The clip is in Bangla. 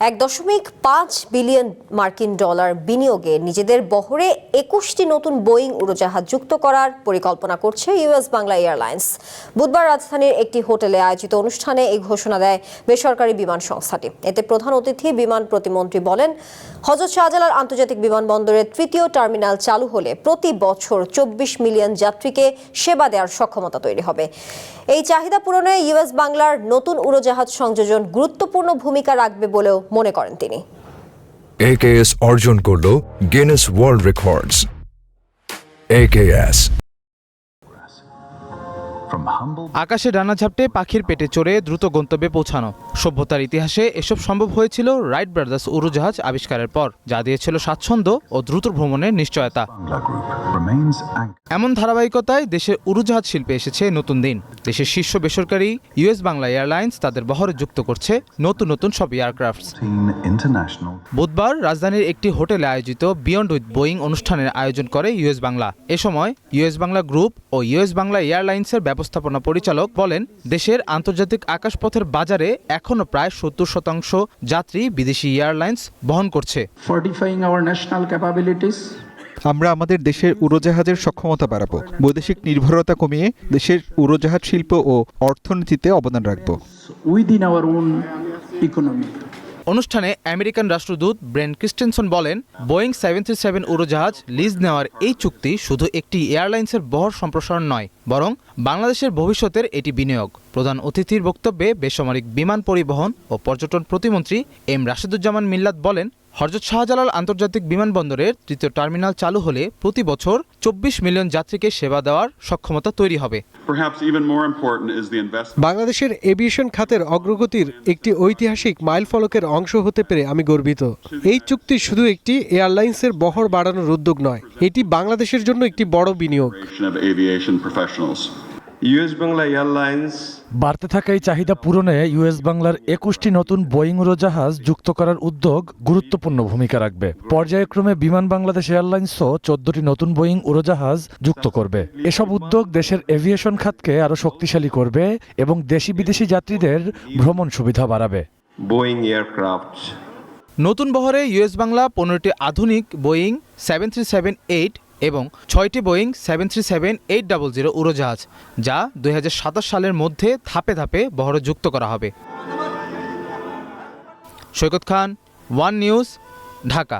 1.5 বিলিয়ন মার্কিন ডলার বিনিয়োগে নিজেদের বহরে 21টি নতুন বোয়িং উড়োজাহাজ যুক্ত করার পরিকল্পনা করছে ইউএস বাংলা এয়ারলাইন্স। বুধবার রাজধানীর একটি হোটেলে আয়োজিত অনুষ্ঠানে এই ঘোষণা দেয় বেসরকারি বিমান সংস্থাটি। এতে প্রধান অতিথি বিমান প্রতিমন্ত্রী বলেন, হযরত শাহজালাল আন্তর্জাতিক বিমানবন্দরের তৃতীয় টার্মিনাল চালু হলে প্রতি বছর 24 মিলিয়ন যাত্রীকে সেবা দেওয়ার সক্ষমতা তৈরি হবে। এই চাহিদা পূরণে ইউএস বাংলার নতুন উড়োজাহাজ সংযোজন গুরুত্বপূর্ণ ভূমিকা রাখবে বলেও মনে করেন তিনি। AKS অর্জন করল গিনেস ওয়ার্ল্ড রেকর্ডস। AKS আকাশে ডানা ঝাপটে পাখির পেটে চড়ে দ্রুত গন্তব্যে পৌঁছানো। সভ্যতার ইতিহাসে এসব সম্ভব হয়েছিল রাইট ব্রাদার্স উড়োজাহাজ আবিষ্কারের পর, যা দিয়েছিল স্বাচ্ছন্দ্য ও দ্রুত ভ্রমণের নিশ্চয়তা। এমন ধারাবাহিকতায় দেশের উড়োজাহাজ শিল্পে এসেছে নতুন দিন। দেশের শীর্ষ বেসরকারি ইউএস বাংলা এয়ারলাইন্স তাদের বহরে যুক্ত করছে নতুন সব এয়ারক্রাফট। বুধবার রাজধানীর একটি হোটেলে আয়োজিত বিয়ন্ড উইথ বোয়িং অনুষ্ঠানের আয়োজন করে ইউএস বাংলা। এ সময় ইউএস বাংলা গ্রুপ ও ইউএস বাংলা এয়ারলাইন্সের ব্যবস্থাপনা পরিচালক বলেন, দেশের আন্তর্জাতিক আকাশপথের বাজারে এখনো প্রায় 70% যাত্রী বিদেশি এয়ারলাইন্স বহন করছে। আমরা আমাদের দেশের উড়োজাহাজের সক্ষমতা বাড়াবো, বৈদেশিক নির্ভরতা কমিয়ে দেশের উড়োজাহাজ শিল্প ও অর্থনীতিতে অবদান রাখব। অনুষ্ঠানে আমেরিকান রাষ্ট্রদূত ব্রেন ক্রিস্টেনসন বলেন, বোয়িং 737 উড়োজাহাজ লিজ নেওয়ার এই চুক্তি শুধু একটি এয়ারলাইন্সের বহর সম্প্রসারণ নয়, বরং বাংলাদেশের ভবিষ্যতের এটি বিনিয়োগ। প্রধান অতিথির বক্তব্যে বেসামরিক বিমান পরিবহন ও পর্যটন প্রতিমন্ত্রী এম রাশেদুজ্জামান মিল্লাত বলেন, হযরত শাহজালাল আন্তর্জাতিক বিমানবন্দরের তৃতীয় টার্মিনাল চালু হলে প্রতি বছর 24 মিলিয়ন যাত্রীকে সেবা দেওয়ার সক্ষমতা তৈরি হবে। বাংলাদেশের এভিয়েশন খাতের অগ্রগতির একটি ঐতিহাসিক মাইলফলকের অংশ হতে পেরে আমি গর্বিত। এই চুক্তি শুধু একটি এয়ারলাইন্সের বহর বাড়ানোর উদ্যোগ নয়, এটি বাংলাদেশের জন্য একটি বড় বিনিয়োগ। ইউএস বাংলা এয়ারলাইন্স বাড়তে থাকা এই চাহিদা পূরণে ইউএস বাংলার 21টি নতুন বোয়িং উড়োজাহাজ যুক্ত করার উদ্যোগ গুরুত্বপূর্ণ ভূমিকা রাখবে। পর্যায়ক্রমে বিমান বাংলাদেশ এয়ারলাইন্সও 14টি নতুন বোয়িং উড়োজাহাজ যুক্ত করবে। এসব উদ্যোগ দেশের এভিয়েশন খাতকে আরও শক্তিশালী করবে এবং দেশি বিদেশি যাত্রীদের ভ্রমণ সুবিধা বাড়াবে। বোয়িং এয়ারক্রাফট নতুন বহরে ইউএস বাংলা 15টি আধুনিক বোয়িং 737-8 এবং 6টি বোয়িং 737-800 উড়োজাহাজ, যা 2027 সালের মধ্যে ধাপে ধাপে বহরে যুক্ত করা হবে। সৈকত খান, ওয়ান নিউজ, ঢাকা।